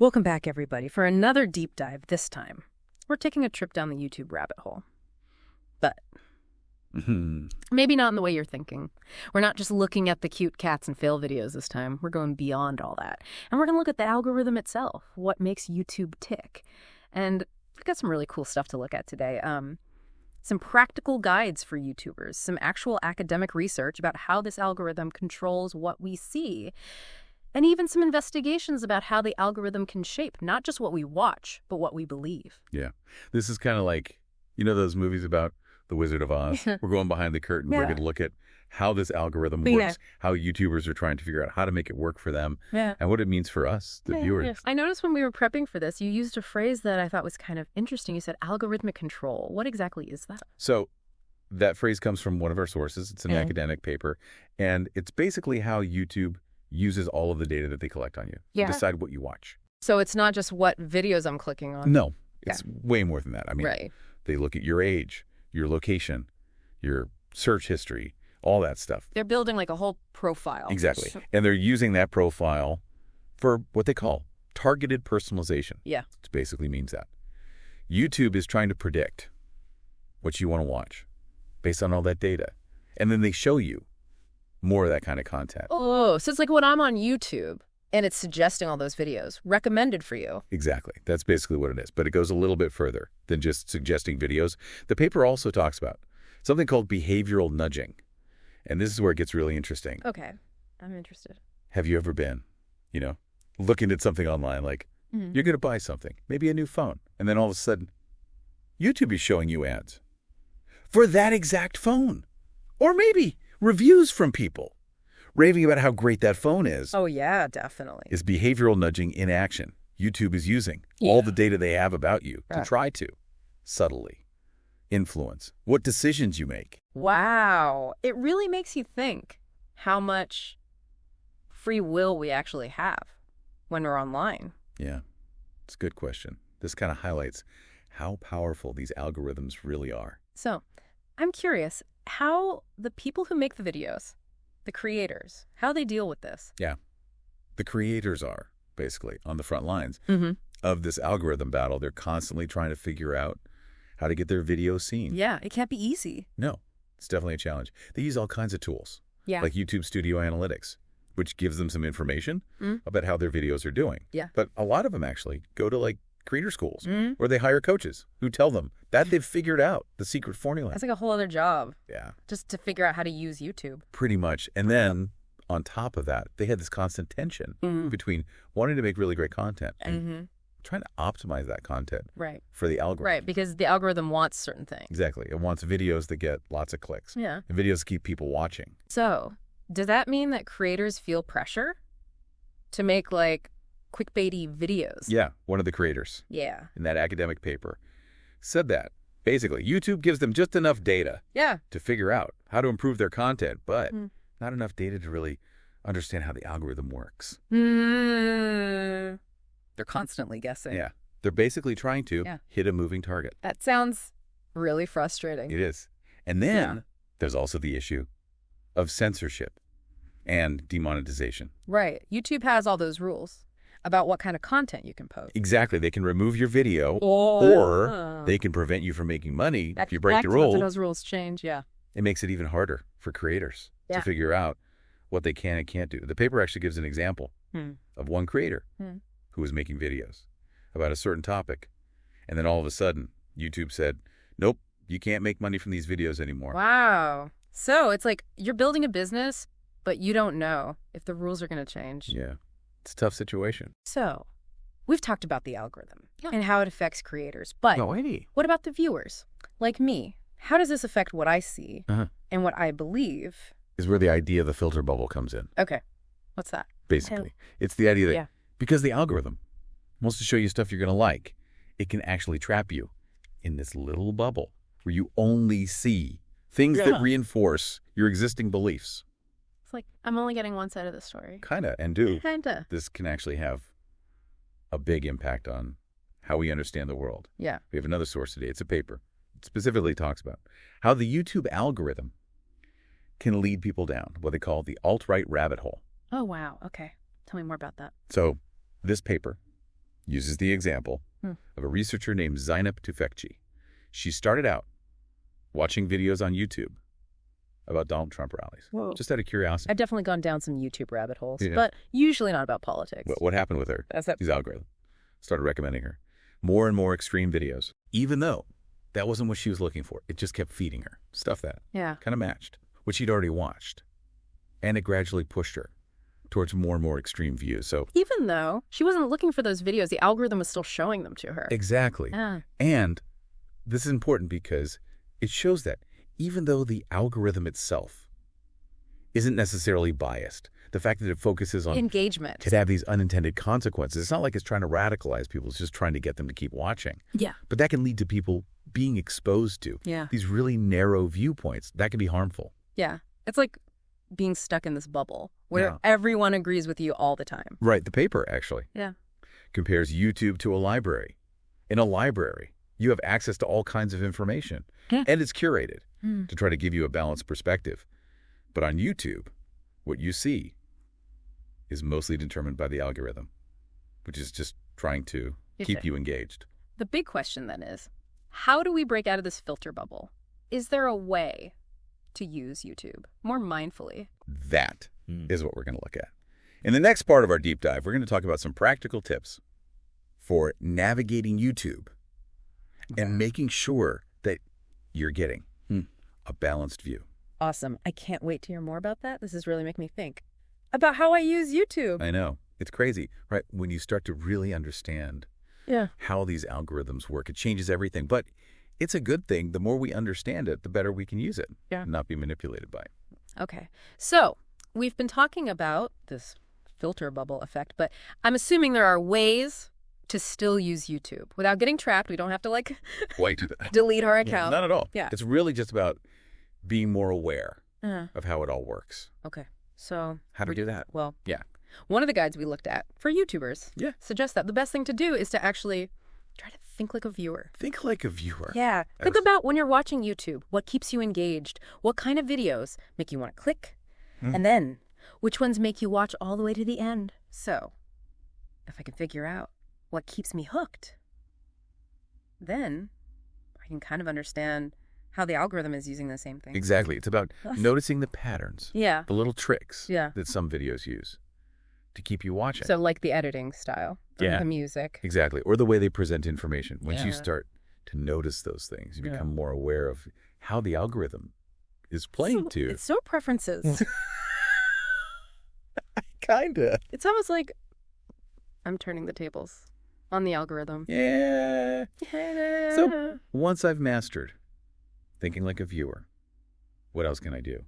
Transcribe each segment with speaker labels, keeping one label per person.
Speaker 1: Welcome back, everybody, for another deep dive. This time, we're taking a trip down the YouTube rabbit hole. But maybe not in the way you're thinking. We're not just looking at the cute cats and fail videos this time. We're going beyond all that. And we're going to look at the algorithm itself, what makes YouTube tick. And we've got some really cool stuff to look at today. Some practical guides for YouTubers, some actual academic research about how this algorithm controls what we see, and even some investigations about how the algorithm can shape not just what we watch, but what we believe.
Speaker 2: Yeah. This is kind of like, you know those movies about The Wizard of Oz? We're going behind the curtain. Yeah. We're going to look at how this algorithm works, how YouTubers are trying to figure out how to make it work for them, and what it means for us, the viewers.
Speaker 1: Yeah. I noticed when we were prepping for this, you used a phrase that I thought was kind of interesting. You said algorithmic control. What exactly is that?
Speaker 2: So that phrase comes from one of our sources. It's an academic paper, and it's basically how YouTube uses all of the data that they collect on you to decide what you watch.
Speaker 1: So it's not just what videos I'm clicking on?
Speaker 2: No, it's way more than that. I mean, they look at your age, your location, your search history, all that stuff.
Speaker 1: They're building like a whole profile.
Speaker 2: Exactly. And they're using that profile for what they call targeted personalization.
Speaker 1: Yeah.
Speaker 2: It basically means that. YouTube is trying to predict what you want to watch based on all that data. And then they show you more of that kind of content.
Speaker 1: Oh, so it's like when I'm on YouTube and it's suggesting all those videos recommended for you.
Speaker 2: Exactly. That's basically what it is. But it goes a little bit further than just suggesting videos. The paper also talks about something called behavioral nudging. And this is where it gets really interesting.
Speaker 1: Okay. I'm interested.
Speaker 2: Have you ever been, looking at something online like you're going to buy something, maybe a new phone, and then all of a sudden YouTube is showing you ads for that exact phone, or maybe reviews from people raving about how great that phone is.
Speaker 1: Oh, yeah, definitely.
Speaker 2: Is behavioral nudging in action. YouTube is using all the data they have about you to try to subtly influence what decisions you make.
Speaker 1: Wow. It really makes you think how much free will we actually have when we're online.
Speaker 2: Yeah, it's a good question. This kind of highlights how powerful these algorithms really are.
Speaker 1: So, I'm curious how the people who make the videos, the creators, how they deal with this.
Speaker 2: Yeah. The creators are basically on the front lines of this algorithm battle. They're constantly trying to figure out how to get their videos seen.
Speaker 1: Yeah, it can't be easy.
Speaker 2: No, it's definitely a challenge. They use all kinds of tools, like YouTube Studio Analytics, which gives them some information about how their videos are doing.
Speaker 1: Yeah.
Speaker 2: But a lot of them actually go to like creator schools where they hire coaches who tell them that they've figured out the secret formula.
Speaker 1: That's like a whole other job.
Speaker 2: Yeah.
Speaker 1: Just to figure out how to use YouTube.
Speaker 2: Pretty much. And then on top of that, they had this constant tension between wanting to make really great content and trying to optimize that content for the algorithm.
Speaker 1: Right, because the algorithm wants certain things.
Speaker 2: Exactly. It wants videos that get lots of clicks.
Speaker 1: Yeah.
Speaker 2: And videos that keep people watching.
Speaker 1: So, does that mean that creators feel pressure to make like clickbaity videos?
Speaker 2: Yeah. One of the creators in that academic paper said that. Basically, YouTube gives them just enough data to figure out how to improve their content, but not enough data to really understand how the algorithm works.
Speaker 1: They're constantly guessing.
Speaker 2: Yeah. They're basically trying to hit a moving target.
Speaker 1: That sounds really frustrating.
Speaker 2: It is. And then there's also the issue of censorship and demonetization.
Speaker 1: Right. YouTube has all those rules about what kind of content you can post.
Speaker 2: Exactly. They can remove your video or they can prevent you from making money if you break the rules.
Speaker 1: Those rules change,
Speaker 2: It makes it even harder for creators to figure out what they can and can't do. The paper actually gives an example of one creator who was making videos about a certain topic. And then all of a sudden, YouTube said, nope, you can't make money from these videos anymore.
Speaker 1: Wow. So it's like you're building a business, but you don't know if the rules are going to change.
Speaker 2: Yeah. It's a tough situation.
Speaker 1: So we've talked about the algorithm and how it affects creators. But what about the viewers? Like me, how does this affect what I see and what I believe?
Speaker 2: Is where the idea of the filter bubble comes in.
Speaker 1: Okay. What's that?
Speaker 2: Basically. It's the idea that because the algorithm wants to show you stuff you're going to like, it can actually trap you in this little bubble where you only see things that reinforce your existing beliefs.
Speaker 1: It's like I'm only getting one side of the story.
Speaker 2: Kinda, and do.
Speaker 1: Kinda.
Speaker 2: This can actually have a big impact on how we understand the world.
Speaker 1: Yeah.
Speaker 2: We have another source today. It's a paper. It specifically talks about how the YouTube algorithm can lead people down what they call the alt-right rabbit hole.
Speaker 1: Oh, wow. Okay. Tell me more about that.
Speaker 2: So this paper uses the example of a researcher named Zeynep Tufekci. She started out watching videos on YouTube about Donald Trump rallies, just out of curiosity.
Speaker 1: I've definitely gone down some YouTube rabbit holes, but usually not about politics.
Speaker 2: What happened with her? These algorithms started recommending her more and more extreme videos, even though that wasn't what she was looking for. It just kept feeding her stuff that kind of matched what she'd already watched. And it gradually pushed her towards more and more extreme views. So
Speaker 1: even though she wasn't looking for those videos, the algorithm was still showing them to her.
Speaker 2: Exactly. And this is important because it shows that even though the algorithm itself isn't necessarily biased, the fact that it focuses on
Speaker 1: engagement
Speaker 2: could have these unintended consequences. It's not like it's trying to radicalize people. It's just trying to get them to keep watching.
Speaker 1: Yeah.
Speaker 2: But that can lead to people being exposed to these really narrow viewpoints. That can be harmful.
Speaker 1: Yeah. It's like being stuck in this bubble where everyone agrees with you all the time.
Speaker 2: Right. The paper, actually, compares YouTube to a library. In a library, you have access to all kinds of information, and it's curated to try to give you a balanced perspective. But on YouTube, what you see is mostly determined by the algorithm, which is just trying to keep you engaged.
Speaker 1: The big question then is, how do we break out of this filter bubble? Is there a way to use YouTube more mindfully?
Speaker 2: That is what we're going to look at. In the next part of our deep dive, we're going to talk about some practical tips for navigating YouTube and making sure that you're getting a balanced view.
Speaker 1: Awesome. I can't wait to hear more about that. This is really making me think about how I use YouTube.
Speaker 2: I know. It's crazy, right? When you start to really understand how these algorithms work, it changes everything. But it's a good thing. The more we understand it, the better we can use it and not be manipulated by it.
Speaker 1: Okay. So we've been talking about this filter bubble effect, but I'm assuming there are ways to still use YouTube without getting trapped. We don't have to delete our account.
Speaker 2: Not at all.
Speaker 1: Yeah.
Speaker 2: It's really just about being more aware of how it all works.
Speaker 1: Okay. So
Speaker 2: how to do that?
Speaker 1: Well, one of the guides we looked at for YouTubers suggests that the best thing to do is to actually try to think like a viewer.
Speaker 2: Think like a viewer.
Speaker 1: Yeah. Think about when you're watching YouTube, what keeps you engaged, what kind of videos make you want to click, and then which ones make you watch all the way to the end. So if I can figure out what keeps me hooked, then I can kind of understand how the algorithm is using the same thing.
Speaker 2: Exactly. It's about noticing the patterns, the little tricks that some videos use to keep you watching.
Speaker 1: So like the editing style, the music.
Speaker 2: Exactly. Or the way they present information. Once you start to notice those things, you become more aware of how the algorithm is playing to.
Speaker 1: It's so preferences.
Speaker 2: Kinda.
Speaker 1: It's almost like I'm turning the tables on the algorithm.
Speaker 2: Yeah. So once I've mastered thinking like a viewer, what else can I do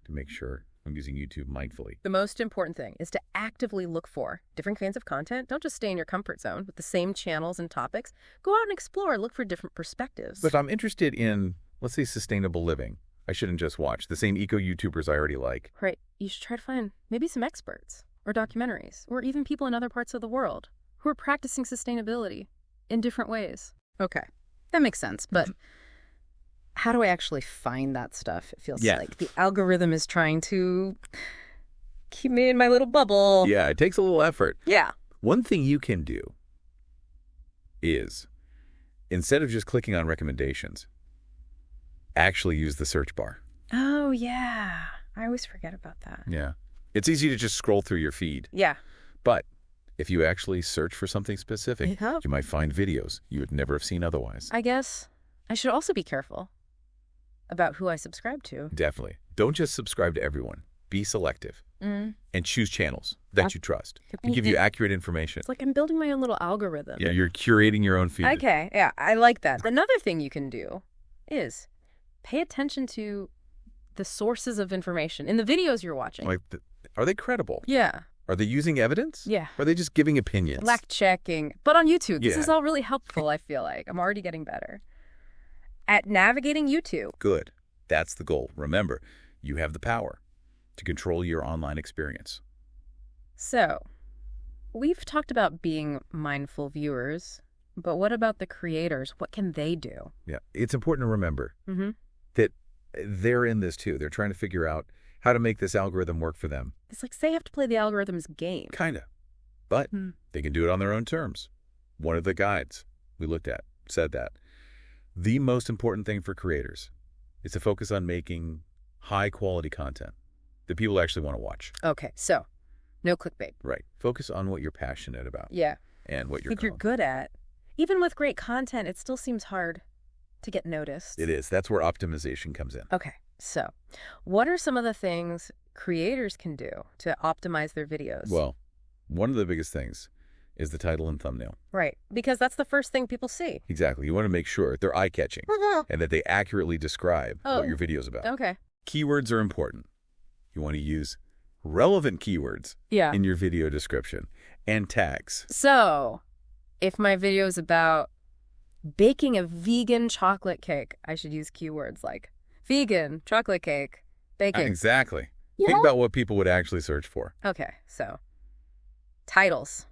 Speaker 2: to make sure I'm using YouTube mindfully?
Speaker 1: The most important thing is to actively look for different kinds of content. Don't just stay in your comfort zone with the same channels and topics. Go out and explore, look for different perspectives.
Speaker 2: But if I'm interested in, let's say, sustainable living, I shouldn't just watch the same eco-YouTubers I already like.
Speaker 1: Right. You should try to find maybe some experts or documentaries or even people in other parts of the world who are practicing sustainability in different ways. Okay. That makes sense. But how do I actually find that stuff? It feels like the algorithm is trying to keep me in my little bubble.
Speaker 2: Yeah, it takes a little effort.
Speaker 1: Yeah.
Speaker 2: One thing you can do is, instead of just clicking on recommendations, actually use the search bar.
Speaker 1: Oh, yeah. I always forget about that.
Speaker 2: Yeah. It's easy to just scroll through your feed.
Speaker 1: Yeah.
Speaker 2: But if you actually search for something specific, you might find videos you would never have seen otherwise.
Speaker 1: I guess I should also be careful about who I subscribe to.
Speaker 2: Definitely. Don't just subscribe to everyone. Be selective and choose channels that you trust and give you accurate information.
Speaker 1: It's like I'm building my own little algorithm.
Speaker 2: Yeah, you're curating your own feed.
Speaker 1: Okay, yeah, I like that. Another thing you can do is pay attention to the sources of information in the videos you're watching.
Speaker 2: Are they credible?
Speaker 1: Yeah.
Speaker 2: Are they using evidence?
Speaker 1: Yeah.
Speaker 2: Or are they just giving opinions?
Speaker 1: Fact checking. But on YouTube, this is all really helpful, I feel like. I'm already getting better at navigating YouTube.
Speaker 2: Good. That's the goal. Remember, you have the power to control your online experience.
Speaker 1: So, we've talked about being mindful viewers, but what about the creators? What can they do?
Speaker 2: Yeah, it's important to remember that they're in this too. They're trying to figure out how to make this algorithm work for them.
Speaker 1: It's like they have to play the algorithm's game.
Speaker 2: Kinda. But they can do it on their own terms. one of the guides we looked at said that the most important thing for creators is to focus on making high-quality content that people actually want to watch.
Speaker 1: Okay, so no clickbait.
Speaker 2: Right. Focus on what you're passionate about.
Speaker 1: Yeah.
Speaker 2: And what
Speaker 1: you're good at. Even with great content, it still seems hard to get noticed.
Speaker 2: It is. That's where optimization comes in.
Speaker 1: Okay, so what are some of the things creators can do to optimize their videos?
Speaker 2: Well, one of the biggest things is the title and thumbnail.
Speaker 1: Right, because that's the first thing people see.
Speaker 2: Exactly. You want to make sure they're eye-catching and that they accurately describe what your video is about.
Speaker 1: Okay.
Speaker 2: Keywords are important. You want to use relevant keywords in your video description and tags.
Speaker 1: So, if my video is about baking a vegan chocolate cake, I should use keywords like vegan, chocolate cake, baking.
Speaker 2: Exactly.
Speaker 1: You
Speaker 2: Think
Speaker 1: know?
Speaker 2: about what people would actually search for.
Speaker 1: Okay, so titles,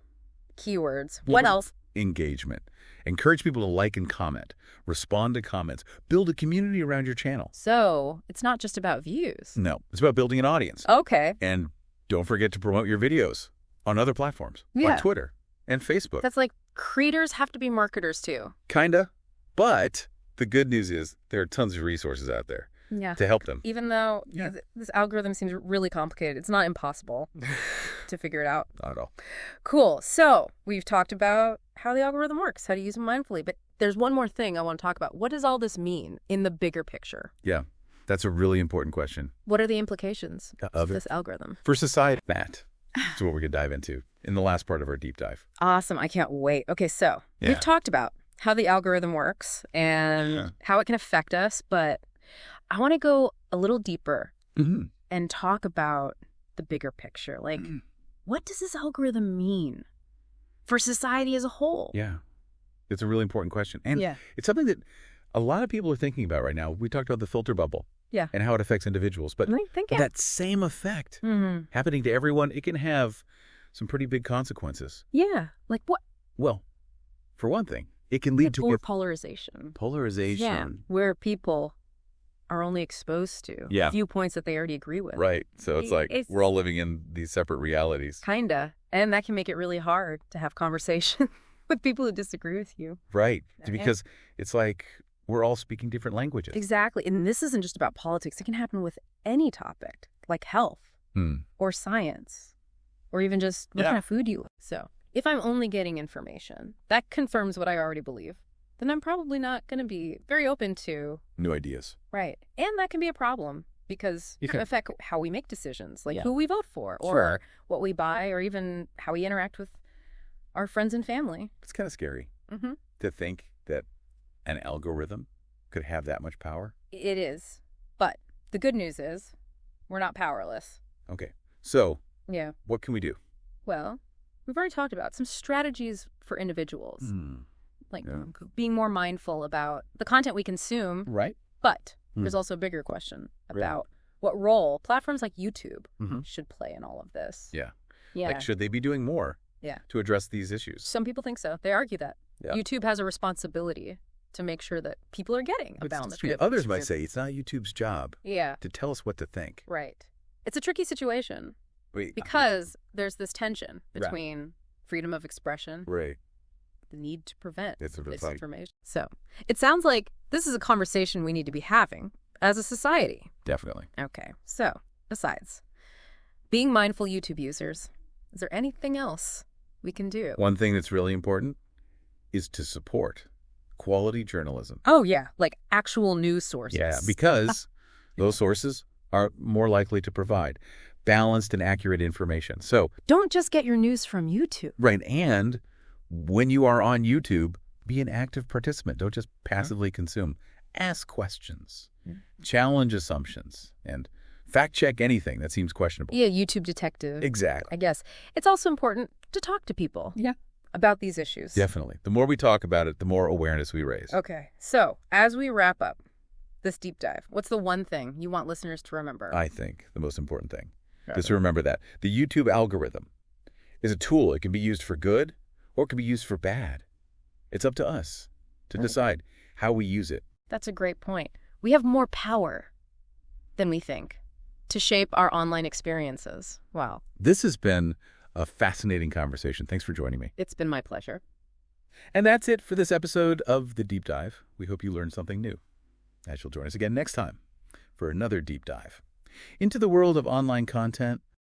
Speaker 1: keywords. What else?
Speaker 2: Engagement. Encourage people to like and comment. Respond to comments. Build a community around your channel.
Speaker 1: So, it's not just about views.
Speaker 2: No, it's about building an audience.
Speaker 1: Okay.
Speaker 2: And don't forget to promote your videos on other platforms, like Twitter and Facebook.
Speaker 1: That's like creators have to be marketers too.
Speaker 2: Kinda. But the good news is there are tons of resources out there to help them.
Speaker 1: Even though this algorithm seems really complicated, it's not impossible to figure it out.
Speaker 2: Not at all.
Speaker 1: Cool. So we've talked about how the algorithm works, how to use it mindfully. But there's one more thing I want to talk about. What does all this mean in the bigger picture?
Speaker 2: Yeah, that's a really important question.
Speaker 1: What are the implications of this algorithm?
Speaker 2: For society, that is what we're going to dive into in the last part of our deep dive.
Speaker 1: Awesome. I can't wait. Okay, so we've talked about how the algorithm works and how it can affect us, but I want to go a little deeper and talk about the bigger picture. Like, what does this algorithm mean for society as a whole?
Speaker 2: Yeah, it's a really important question. And it's something that a lot of people are thinking about right now. We talked about the filter bubble and how it affects individuals. But that same effect happening to everyone, it can have some pretty big consequences.
Speaker 1: Yeah. Like what?
Speaker 2: Well, for one thing, it can lead to
Speaker 1: polarization.
Speaker 2: Polarization.
Speaker 1: Yeah, where people are only exposed to viewpoints that they already agree with.
Speaker 2: Right. So it's like we're all living in these separate realities.
Speaker 1: Kinda. And that can make it really hard to have conversation with people who disagree with you.
Speaker 2: Right. Because it's like we're all speaking different languages.
Speaker 1: Exactly. And this isn't just about politics. It can happen with any topic, like health or science or even just what kind of food you like. So if I'm only getting information that confirms what I already believe, then I'm probably not going to be very open to
Speaker 2: new ideas.
Speaker 1: Right. And that can be a problem because it can affect how we make decisions, like who we vote for or what we buy or even how we interact with our friends and family.
Speaker 2: It's kind of scary to think that an algorithm could have that much power.
Speaker 1: It is. But the good news is we're not powerless.
Speaker 2: Okay. So what can we do?
Speaker 1: Well, we've already talked about some strategies for individuals. Like being more mindful about the content we consume.
Speaker 2: Right.
Speaker 1: But there's also a bigger question about what role platforms like YouTube should play in all of this.
Speaker 2: Yeah. Like, should they be doing more to address these issues?
Speaker 1: Some people think so. They argue that. YouTube has a responsibility to make sure that people are getting a balanced view.
Speaker 2: Others might say it's not YouTube's job to tell us what to think.
Speaker 1: Right. It's a tricky situation because there's this tension between freedom of expression the need to prevent misinformation. So it sounds like this is a conversation we need to be having as a society.
Speaker 2: Definitely.
Speaker 1: Okay. So besides being mindful YouTube users, is there anything else we can do?
Speaker 2: One thing that's really important is to support quality journalism.
Speaker 1: Oh, yeah. Like actual news sources.
Speaker 2: Yeah, because those sources are more likely to provide balanced and accurate information. So
Speaker 1: don't just get your news from YouTube.
Speaker 2: Right. And when you are on YouTube, be an active participant. Don't just passively consume. Ask questions, challenge assumptions, and fact check anything that seems questionable.
Speaker 1: Yeah, YouTube detective.
Speaker 2: Exactly.
Speaker 1: I guess. It's also important to talk to people about these issues.
Speaker 2: Definitely. The more we talk about it, the more awareness we raise.
Speaker 1: Okay. So as we wrap up this deep dive, what's the one thing you want listeners to remember?
Speaker 2: I think the most important thing is to remember that the YouTube algorithm is a tool. It can be used for good or it can be used for bad. It's up to us to decide how we use it.
Speaker 1: That's a great point. We have more power than we think to shape our online experiences. Wow.
Speaker 2: This has been a fascinating conversation. Thanks for joining me.
Speaker 1: It's been my pleasure.
Speaker 2: And that's it for this episode of The Deep Dive. We hope you learned something new. As you'll join us again next time for another deep dive into the world of online content